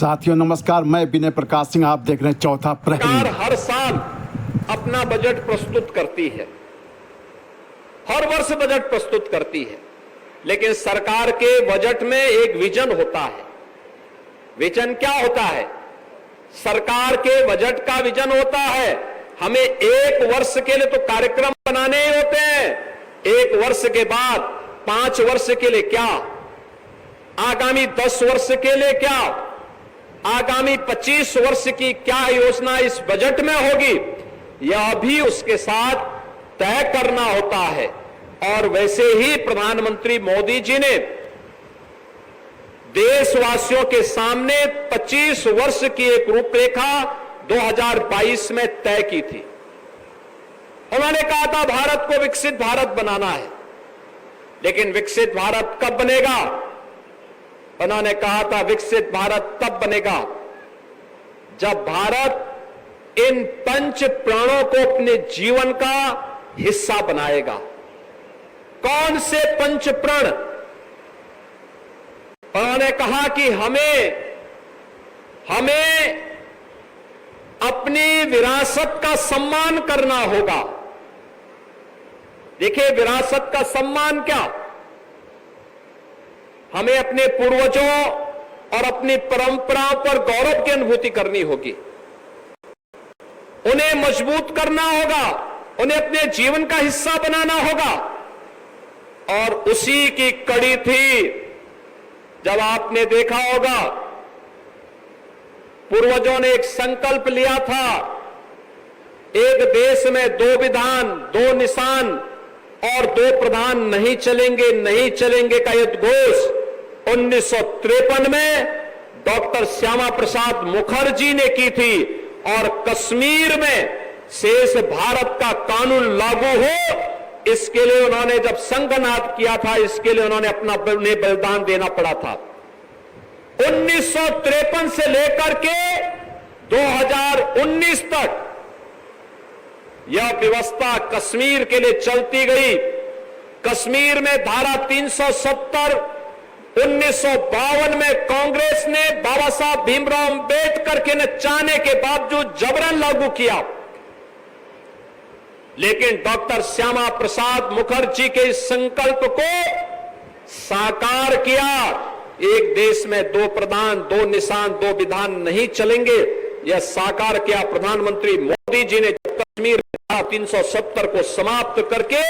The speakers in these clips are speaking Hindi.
साथियों नमस्कार, मैं विनय प्रकाश सिंह, आप देख रहे हैं चौथा प्रहरी। सरकार हर साल अपना बजट प्रस्तुत करती है, हर वर्ष बजट प्रस्तुत करती है, लेकिन सरकार के बजट में एक विजन होता है। विजन क्या होता है? सरकार के बजट का विजन होता है हमें एक वर्ष के लिए तो कार्यक्रम बनाने ही होते हैं, एक वर्ष के बाद 5 वर्ष के लिए क्या, आगामी 10 वर्ष के लिए क्या, आगामी 25 वर्ष की क्या योजना इस बजट में होगी, यह भी उसके साथ तय करना होता है। और वैसे ही प्रधानमंत्री मोदी जी ने देशवासियों के सामने 25 वर्ष की एक रूपरेखा 2022 में तय की थी। उन्होंने कहा था भारत को विकसित भारत बनाना है, लेकिन विकसित भारत कब बनेगा? उन्होंने कहा था विकसित भारत तब बनेगा जब भारत इन 5 प्राणों को अपने जीवन का हिस्सा बनाएगा। कौन से 5 प्रण? उन्होंने कहा कि हमें अपनी विरासत का सम्मान करना होगा। देखिए, विरासत का सम्मान क्या? हमें अपने पूर्वजों और अपनी परंपराओं पर गौरव की अनुभूति करनी होगी, उन्हें मजबूत करना होगा, उन्हें अपने जीवन का हिस्सा बनाना होगा। और उसी की कड़ी थी जब आपने देखा होगा पूर्वजों ने एक संकल्प लिया था, एक देश में 2 विधान, 2 निशान और 2 प्रधान नहीं चलेंगे का उद्घोष 1953 में डॉक्टर श्यामा प्रसाद मुखर्जी ने की थी। और कश्मीर में शेष भारत का कानून लागू हो, इसके लिए उन्होंने जब संघनाद किया था, इसके लिए उन्होंने अपना बलिदान देना पड़ा था। 1953 से लेकर के 2019 तक यह व्यवस्था कश्मीर के लिए चलती गई। कश्मीर में धारा 370 1952 में कांग्रेस ने बाबा साहब भीमराव अंबेडकर के न चाहने के बावजूद जबरन लागू किया, लेकिन डॉक्टर श्यामा प्रसाद मुखर्जी के इस संकल्प को साकार किया। एक देश में 2 प्रधान, 2 निशान, 2 विधान नहीं चलेंगे, यह साकार किया प्रधानमंत्री मोदी जी ने। कश्मीर 370 को समाप्त करके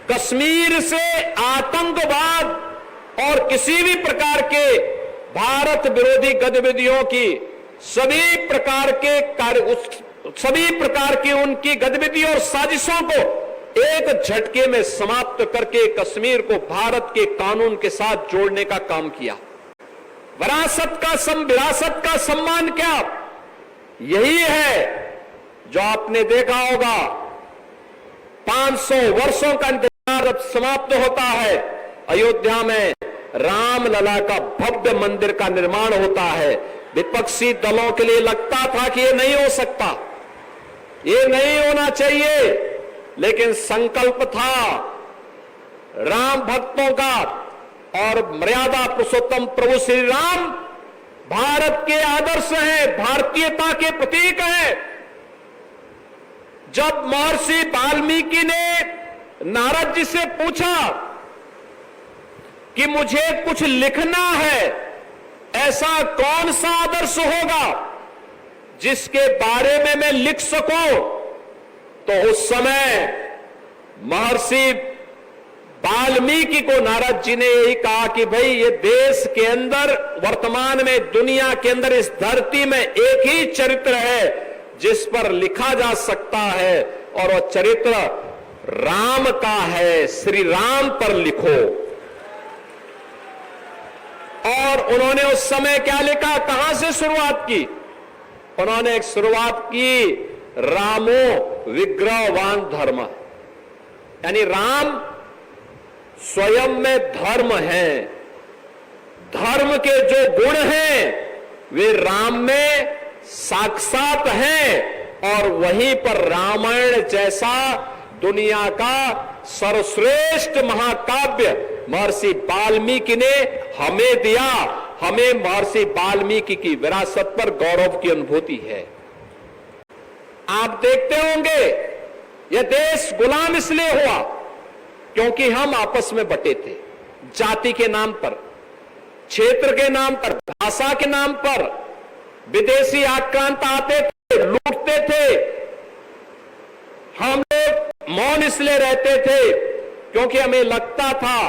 कश्मीर से आतंकवाद और किसी भी प्रकार के भारत विरोधी गतिविधियों की सभी प्रकार की उनकी गतिविधियों और साजिशों को एक झटके में समाप्त करके कश्मीर को भारत के कानून के साथ जोड़ने का काम किया। विरासत का सम्मान क्या? यही है जो आपने देखा होगा 500 वर्षों का इंतजार जब समाप्त होता है, अयोध्या में रामलला का भव्य मंदिर का निर्माण होता है। विपक्षी दलों के लिए लगता था कि यह नहीं हो सकता, ये नहीं होना चाहिए, लेकिन संकल्प था राम भक्तों का और मर्यादा पुरुषोत्तम प्रभु श्री राम भारत के आदर्श हैं, भारतीयता के प्रतीक हैं। जब महर्षि वाल्मीकि ने नारद जी से पूछा कि मुझे कुछ लिखना है, ऐसा कौन सा आदर्श होगा जिसके बारे में मैं लिख सकूं, तो उस समय महर्षि वाल्मीकि को नारद जी ने यही कहा कि भाई ये देश के अंदर, वर्तमान में दुनिया के अंदर, इस धरती में एक ही चरित्र है जिस पर लिखा जा सकता है, और वह चरित्र राम का है, श्री राम पर लिखो। और उन्होंने उस समय क्या लिखा, कहां से शुरुआत की? उन्होंने एक शुरुआत की, रामो विग्रहवान धर्म, यानी राम स्वयं में धर्म है। धर्म के जो गुण हैं वे राम में साक्षात हैं, और वहीं पर रामायण जैसा दुनिया का सर्वश्रेष्ठ महाकाव्य महर्षि वाल्मीकि ने हमें दिया। हमें महर्षि वाल्मीकि की विरासत पर गौरव की अनुभूति है। आप देखते होंगे यह देश गुलाम इसलिए हुआ क्योंकि हम आपस में बटे थे, जाति के नाम पर, क्षेत्र के नाम पर, भाषा के नाम पर। विदेशी आक्रांत आते थे, लूटते थे। हम लोग मौन इसलिए रहते थे क्योंकि हमें लगता था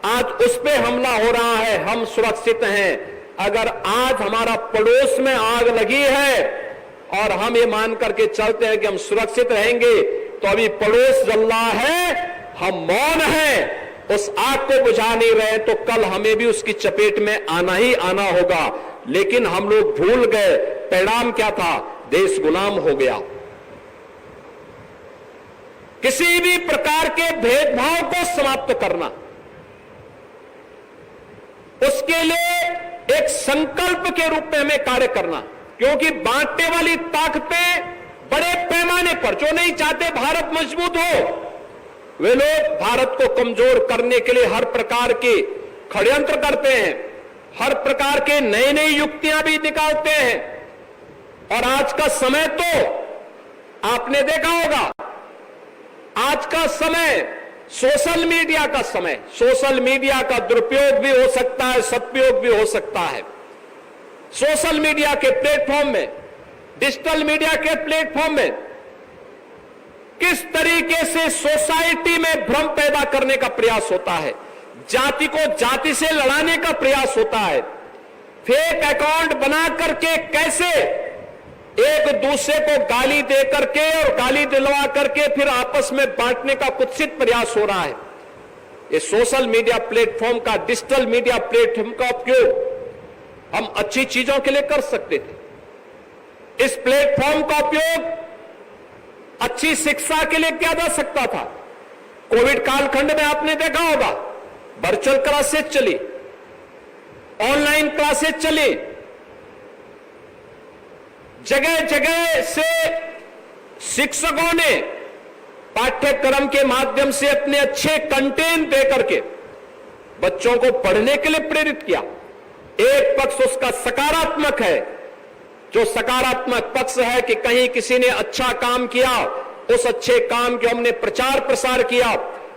आज उस पे हमला हो रहा है, हम सुरक्षित हैं। अगर आज हमारा पड़ोस में आग लगी है और हम ये मान करके चलते हैं कि हम सुरक्षित रहेंगे, तो अभी पड़ोस जल रहा है, हम मौन हैं, उस आग को बुझा नहीं रहे, तो कल हमें भी उसकी चपेट में आना ही आना होगा। लेकिन हम लोग भूल गए, परिणाम क्या था? देश गुलाम हो गया। किसी भी प्रकार के भेदभाव को समाप्त करना, उसके लिए एक संकल्प के रूप में हमें कार्य करना, क्योंकि बांटने वाली ताकतें बड़े पैमाने पर, जो नहीं चाहते भारत मजबूत हो, वे लोग भारत को कमजोर करने के लिए हर प्रकार के षड्यंत्र करते हैं, हर प्रकार के नई नई युक्तियां भी निकालते हैं। और आज का समय तो आपने देखा होगा, आज का समय सोशल मीडिया का समय, सोशल मीडिया का दुरुपयोग भी हो सकता है, सदुपयोग भी हो सकता है। सोशल मीडिया के प्लेटफॉर्म में, डिजिटल मीडिया के प्लेटफॉर्म में किस तरीके से सोसाइटी में भ्रम पैदा करने का प्रयास होता है, जाति को जाति से लड़ाने का प्रयास होता है, फेक अकाउंट बना करके कैसे एक दूसरे को गाली दे करके और गाली दिलवा करके फिर आपस में बांटने का कुत्सित प्रयास हो रहा है। ये सोशल मीडिया प्लेटफॉर्म का, डिजिटल मीडिया प्लेटफॉर्म का उपयोग हम अच्छी चीजों के लिए कर सकते थे। इस प्लेटफॉर्म का उपयोग अच्छी शिक्षा के लिए किया जा सकता था। कोविड कालखंड में आपने देखा होगा, वर्चुअल क्लासेस चली, ऑनलाइन क्लासेस चली, जगह जगह से शिक्षकों ने पाठ्यक्रम के माध्यम से अपने अच्छे कंटेंट दे करके बच्चों को पढ़ने के लिए प्रेरित किया। एक पक्ष उसका सकारात्मक है, जो सकारात्मक पक्ष है कि कहीं किसी ने अच्छा काम किया, उस अच्छे काम के हमने प्रचार प्रसार किया,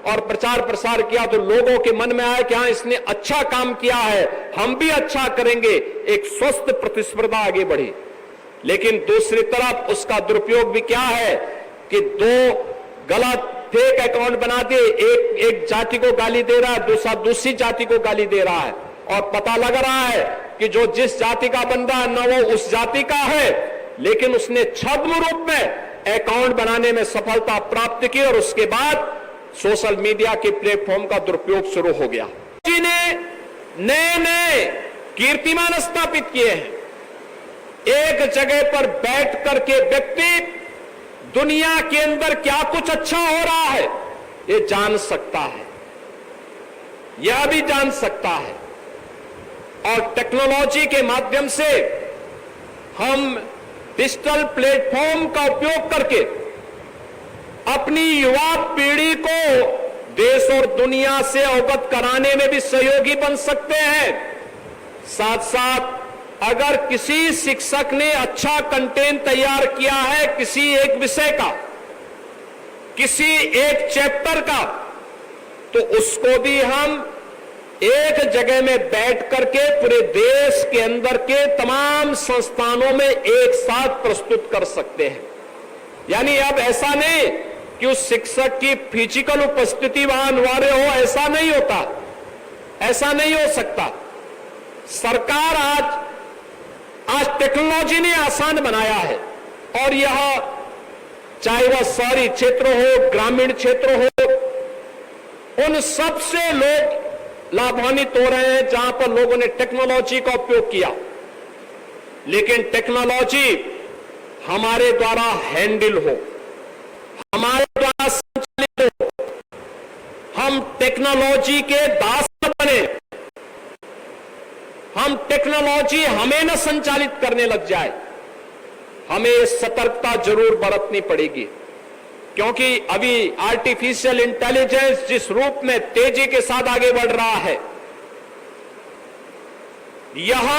और प्रचार प्रसार किया तो लोगों के मन में आया कि हाँ, इसने अच्छा काम किया है, हम भी अच्छा करेंगे, एक स्वस्थ प्रतिस्पर्धा आगे बढ़ी। लेकिन दूसरी तरफ उसका दुरुपयोग भी क्या है कि दो गलत फेक अकाउंट बना दिए, एक जाति को गाली दे रहा है, दूसरा दूसरी जाति को गाली दे रहा है, और पता लग रहा है कि जो जिस जाति का बंदा है न वो उस जाति का है, लेकिन उसने छद्म रूप में अकाउंट बनाने में सफलता प्राप्त की, और उसके बाद सोशल मीडिया के प्लेटफॉर्म का दुरुपयोग शुरू हो गया। जी ने नए नए कीर्तिमान स्थापित किए हैं। एक जगह पर बैठ करके व्यक्ति दुनिया के अंदर क्या कुछ अच्छा हो रहा है ये जान सकता है, यह भी जान सकता है। और टेक्नोलॉजी के माध्यम से हम डिजिटल प्लेटफॉर्म का उपयोग करके अपनी युवा पीढ़ी को देश और दुनिया से अवगत कराने में भी सहयोगी बन सकते हैं। साथ साथ अगर किसी शिक्षक ने अच्छा कंटेंट तैयार किया है किसी एक विषय का, किसी एक चैप्टर का, तो उसको भी हम एक जगह में बैठ करके पूरे देश के अंदर के तमाम संस्थानों में एक साथ प्रस्तुत कर सकते हैं। यानी अब ऐसा नहीं कि उस शिक्षक की फिजिकल उपस्थिति वहां अनिवार्य हो, ऐसा नहीं होता, ऐसा नहीं हो सकता। सरकार आज टेक्नोलॉजी ने आसान बनाया है, और यह चाहे वह शहरी क्षेत्र हो, ग्रामीण क्षेत्र हो, उन सब से लोग लाभान्वित हो रहे हैं जहां पर लोगों ने टेक्नोलॉजी का उपयोग किया। लेकिन टेक्नोलॉजी हमारे द्वारा हैंडल हो, हमारे द्वारा संचालित हो, हम टेक्नोलॉजी के दास न बने, हम टेक्नोलॉजी हमें न संचालित करने लग जाए। हमें सतर्कता जरूर बरतनी पड़ेगी, क्योंकि अभी आर्टिफिशियल इंटेलिजेंस जिस रूप में तेजी के साथ आगे बढ़ रहा है, यह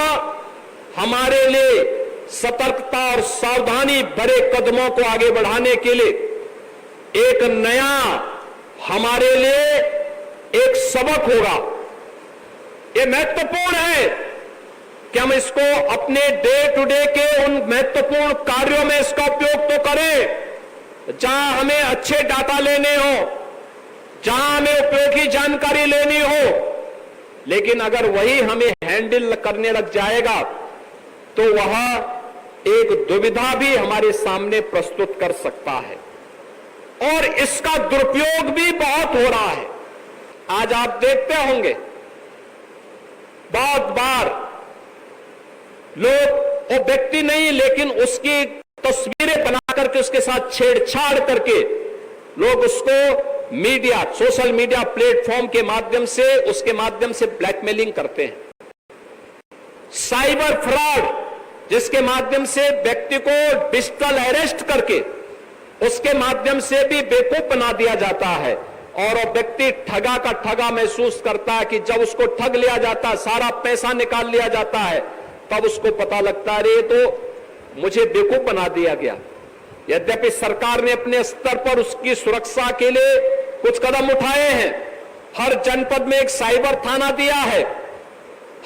हमारे लिए सतर्कता और सावधानी भरे कदमों को आगे बढ़ाने के लिए एक नया हमारे लिए एक सबक होगा। यह महत्वपूर्ण है कि हम इसको अपने डे टू डे के उन महत्वपूर्ण कार्यों में इसका उपयोग तो करें जहां हमें अच्छे डाटा लेने हो, जहां हमें उपयोगी जानकारी लेनी हो, लेकिन अगर वही हमें हैंडल करने लग जाएगा तो वह एक दुविधा भी हमारे सामने प्रस्तुत कर सकता है और इसका दुरुपयोग भी बहुत हो रहा है। आज आप देखते होंगे बहुत बार लोग, वो व्यक्ति नहीं लेकिन उसकी तस्वीरें बना करके उसके साथ छेड़छाड़ करके लोग उसको मीडिया, सोशल मीडिया प्लेटफॉर्म के माध्यम से, उसके माध्यम से ब्लैकमेलिंग करते हैं। साइबर फ्रॉड, जिसके माध्यम से व्यक्ति को डिजिटल अरेस्ट करके उसके माध्यम से भी बेवकूफ बना दिया जाता है और वो व्यक्ति ठगा का ठगा महसूस करता है कि जब उसको ठग लिया जाता है, सारा पैसा निकाल लिया जाता है, तब उसको पता लगता है अरे तो मुझे बेवकूफ बना दिया गया। यद्यपि सरकार ने अपने स्तर पर उसकी सुरक्षा के लिए कुछ कदम उठाए हैं। हर जनपद में एक साइबर थाना दिया है,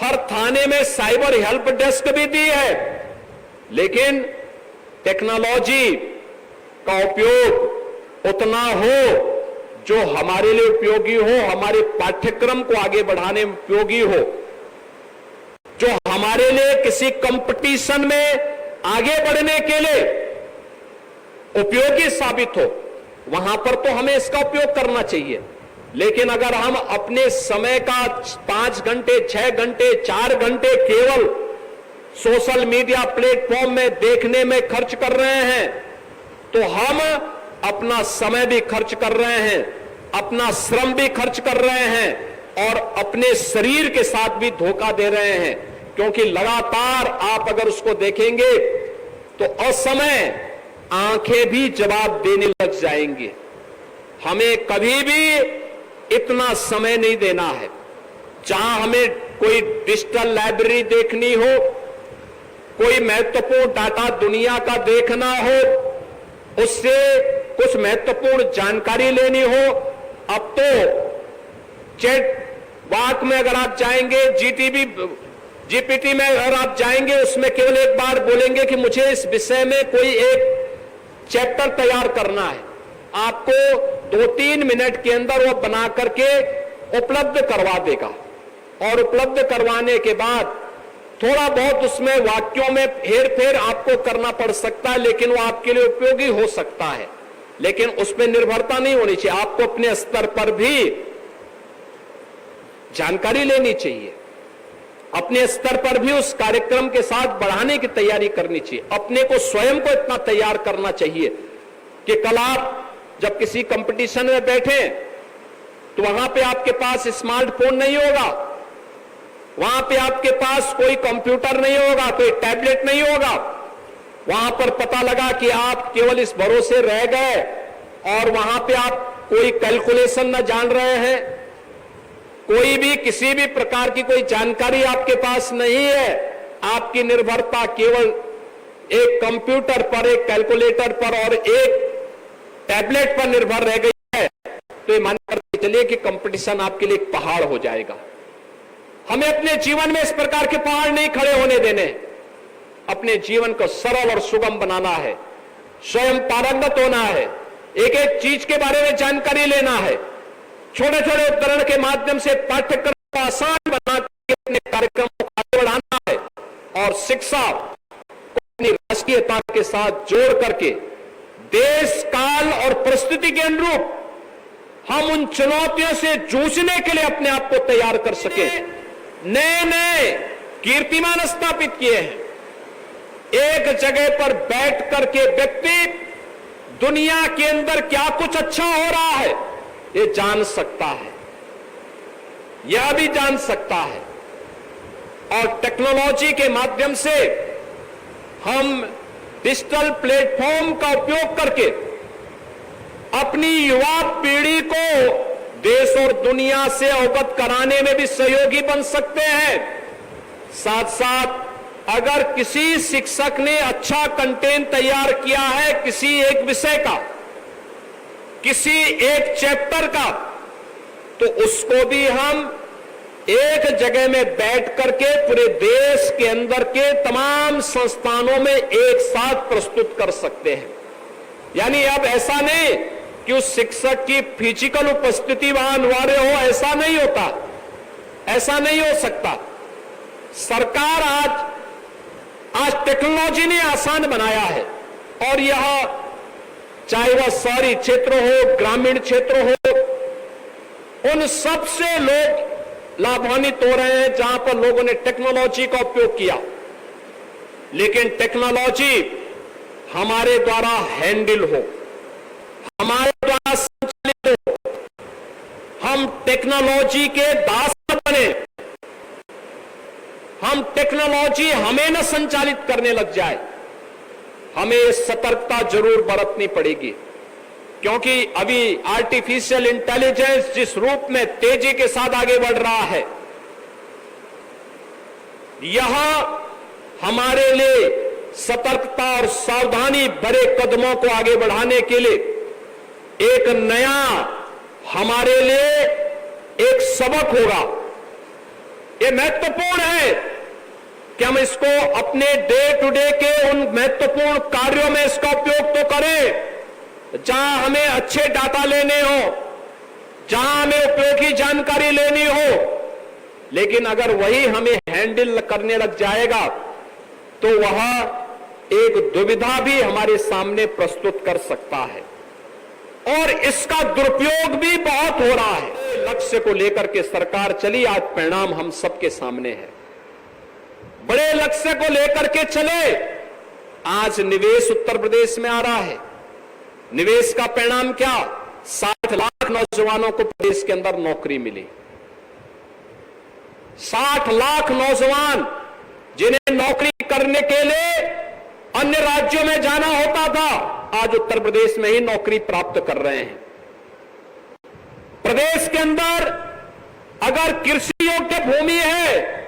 हर थाने में साइबर हेल्प डेस्क भी दी है, लेकिन टेक्नोलॉजी का उपयोग उतना हो जो हमारे लिए उपयोगी हो, हमारे पाठ्यक्रम को आगे बढ़ाने में उपयोगी हो, जो हमारे लिए किसी कंपटीशन में आगे बढ़ने के लिए उपयोगी साबित हो, वहां पर तो हमें इसका उपयोग करना चाहिए। लेकिन अगर हम अपने समय का 5 घंटे, 6 घंटे, 4 घंटे केवल सोशल मीडिया प्लेटफॉर्म में देखने में खर्च कर रहे हैं, तो हम अपना समय भी खर्च कर रहे हैं, अपना श्रम भी खर्च कर रहे हैं और अपने शरीर के साथ भी धोखा दे रहे हैं। क्योंकि लगातार आप अगर उसको देखेंगे तो असमय आंखें भी जवाब देने लग जाएंगी। हमें कभी भी इतना समय नहीं देना है। जहां हमें कोई डिजिटल लाइब्रेरी देखनी हो, कोई महत्वपूर्ण डाटा दुनिया का देखना हो, उससे कुछ महत्वपूर्ण जानकारी लेनी हो, अब तो चैट वाक में अगर आप जाएंगे, जीपीटी में अगर आप जाएंगे, उसमें केवल एक बार बोलेंगे कि मुझे इस विषय में कोई एक चैप्टर तैयार करना है, आपको 2-3 मिनट के अंदर वो बना करके उपलब्ध करवा देगा। और उपलब्ध करवाने के बाद थोड़ा बहुत उसमें वाक्यों में हेर फेर आपको करना पड़ सकता है, लेकिन वो आपके लिए उपयोगी हो सकता है। लेकिन उस पर निर्भरता नहीं होनी चाहिए, आपको अपने स्तर पर भी जानकारी लेनी चाहिए, अपने स्तर पर भी उस कार्यक्रम के साथ बढ़ाने की तैयारी करनी चाहिए। अपने को स्वयं को इतना तैयार करना चाहिए कि कल आप जब किसी कंपटीशन में बैठे तो वहां पे आपके पास स्मार्टफोन नहीं होगा, वहां पे आपके पास कोई कंप्यूटर नहीं होगा, कोई टैबलेट नहीं होगा। वहां पर पता लगा कि आप केवल इस भरोसे रह गए और वहां पे आप कोई कैलकुलेशन न जान रहे हैं, कोई भी किसी भी प्रकार की कोई जानकारी आपके पास नहीं है, आपकी निर्भरता केवल एक कंप्यूटर पर, एक कैलकुलेटर पर और एक टैबलेट पर निर्भर रह गई है, तो ये मान करके चलिए कि कंपटीशन आपके लिए एक पहाड़ हो जाएगा। हमें अपने जीवन में इस प्रकार के पहाड़ नहीं खड़े होने देने, अपने जीवन को सरल और सुगम बनाना है, स्वयं पारंगत होना है, एक एक चीज के बारे में जानकारी लेना है, छोटे छोटे उदाहरण के माध्यम से पाठ्यक्रम को आसान बना के अपने कार्यक्रम को आगे बढ़ाना है और शिक्षा को अपनी राष्ट्रीयता के साथ जोड़ करके देश, काल और परिस्थिति के अनुरूप हम उन चुनौतियों से जूझने के लिए अपने आप को तैयार कर सके। नए नए कीर्तिमान स्थापित किए हैं। एक जगह पर बैठ करके व्यक्ति दुनिया के अंदर क्या कुछ अच्छा हो रहा है ये जान सकता है, यह भी जान सकता है। और टेक्नोलॉजी के माध्यम से हम डिजिटल प्लेटफॉर्म का उपयोग करके अपनी युवा पीढ़ी को देश और दुनिया से अवगत कराने में भी सहयोगी बन सकते हैं। साथ साथ अगर किसी शिक्षक ने अच्छा कंटेंट तैयार किया है किसी एक विषय का, किसी एक चैप्टर का, तो उसको भी हम एक जगह में बैठ करके पूरे देश के अंदर के तमाम संस्थानों में एक साथ प्रस्तुत कर सकते हैं। यानी अब ऐसा नहीं कि उस शिक्षक की फिजिकल उपस्थिति वहां अनिवार्य हो, ऐसा नहीं होता, ऐसा नहीं हो सकता। सरकार आज टेक्नोलॉजी ने आसान बनाया है, और यह चाहे वह शहरी क्षेत्र हो, ग्रामीण क्षेत्र हो, उन सब से लोग लाभान्वित हो रहे हैं जहां पर लोगों ने टेक्नोलॉजी का उपयोग किया। लेकिन टेक्नोलॉजी हमारे द्वारा हैंडल हो, हमारे द्वारा संचालित हो, हम टेक्नोलॉजी के दास न बने, हम टेक्नोलॉजी हमें न संचालित करने लग जाए। हमें सतर्कता जरूर बरतनी पड़ेगी, क्योंकि अभी आर्टिफिशियल इंटेलिजेंस जिस रूप में तेजी के साथ आगे बढ़ रहा है, यह हमारे लिए सतर्कता और सावधानी भरे कदमों को आगे बढ़ाने के लिए एक नया हमारे लिए एक सबक होगा। यह महत्वपूर्ण है कि हम इसको अपने डे टू डे के उन महत्वपूर्ण कार्यों में इसका उपयोग तो करें जहां हमें अच्छे डाटा लेने हो, जहां हमें उपयोगी जानकारी लेनी हो। लेकिन अगर वही हमें हैंडल करने लग जाएगा तो वह एक दुविधा भी हमारे सामने प्रस्तुत कर सकता है, और इसका दुरुपयोग भी बहुत हो रहा है। लक्ष्य को लेकर के सरकार चली, आज परिणाम हम सबके सामने है। बड़े लक्ष्य को लेकर के चले, आज निवेश उत्तर प्रदेश में आ रहा है। निवेश का परिणाम क्या? 60 लाख नौजवानों को प्रदेश के अंदर नौकरी मिली। 60 लाख नौजवान जिन्हें नौकरी करने के लिए अन्य राज्यों में जाना होता था, आज उत्तर प्रदेश में ही नौकरी प्राप्त कर रहे हैं। प्रदेश के अंदर अगर कृषि योग्य भूमि है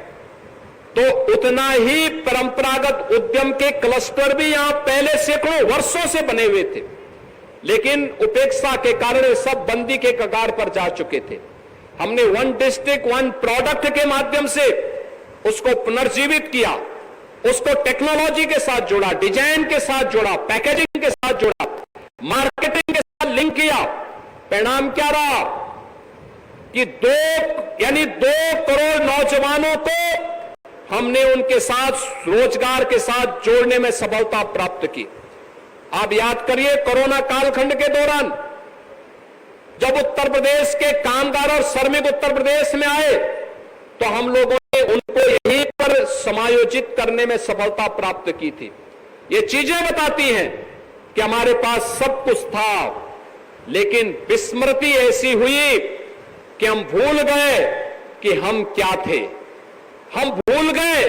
तो उतना ही परंपरागत उद्यम के क्लस्टर भी यहां पहले सैकड़ों वर्षों से बने हुए थे, लेकिन उपेक्षा के कारण सब बंदी के कगार पर जा चुके थे। हमने वन डिस्ट्रिक्ट वन प्रोडक्ट के माध्यम से उसको पुनर्जीवित किया, उसको टेक्नोलॉजी के साथ जोड़ा, डिजाइन के साथ जोड़ा, पैकेजिंग के साथ जोड़ा, मार्केटिंग के साथ लिंक किया। परिणाम क्या रहा कि 2 करोड़ नौजवानों को हमने उनके साथ रोजगार के साथ जोड़ने में सफलता प्राप्त की। आप याद करिए, कोरोना कालखंड के दौरान जब उत्तर प्रदेश के कामगार और श्रमिक उत्तर प्रदेश में आए तो हम लोगों ने उनको यहीं पर समायोजित करने में सफलता प्राप्त की थी। ये चीजें बताती हैं कि हमारे पास सब कुछ था, लेकिन विस्मृति ऐसी हुई कि हम भूल गए कि हम क्या थे। हम भूल गए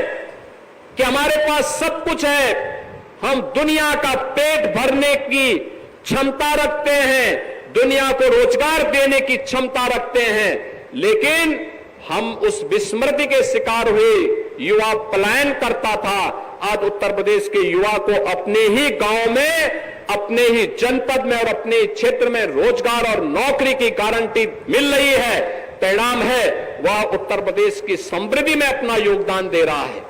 कि हमारे पास सब कुछ है, हम दुनिया का पेट भरने की क्षमता रखते हैं, दुनिया को रोजगार देने की क्षमता रखते हैं, लेकिन हम उस विस्मृति के शिकार हुए। युवा पलायन करता था। आज उत्तर प्रदेश के युवा को अपने ही गांव में, अपने ही जनपद में और अपने क्षेत्र में रोजगार और नौकरी की गारंटी मिल रही है। परिणाम है वह उत्तर प्रदेश की समृद्धि में अपना योगदान दे रहा है।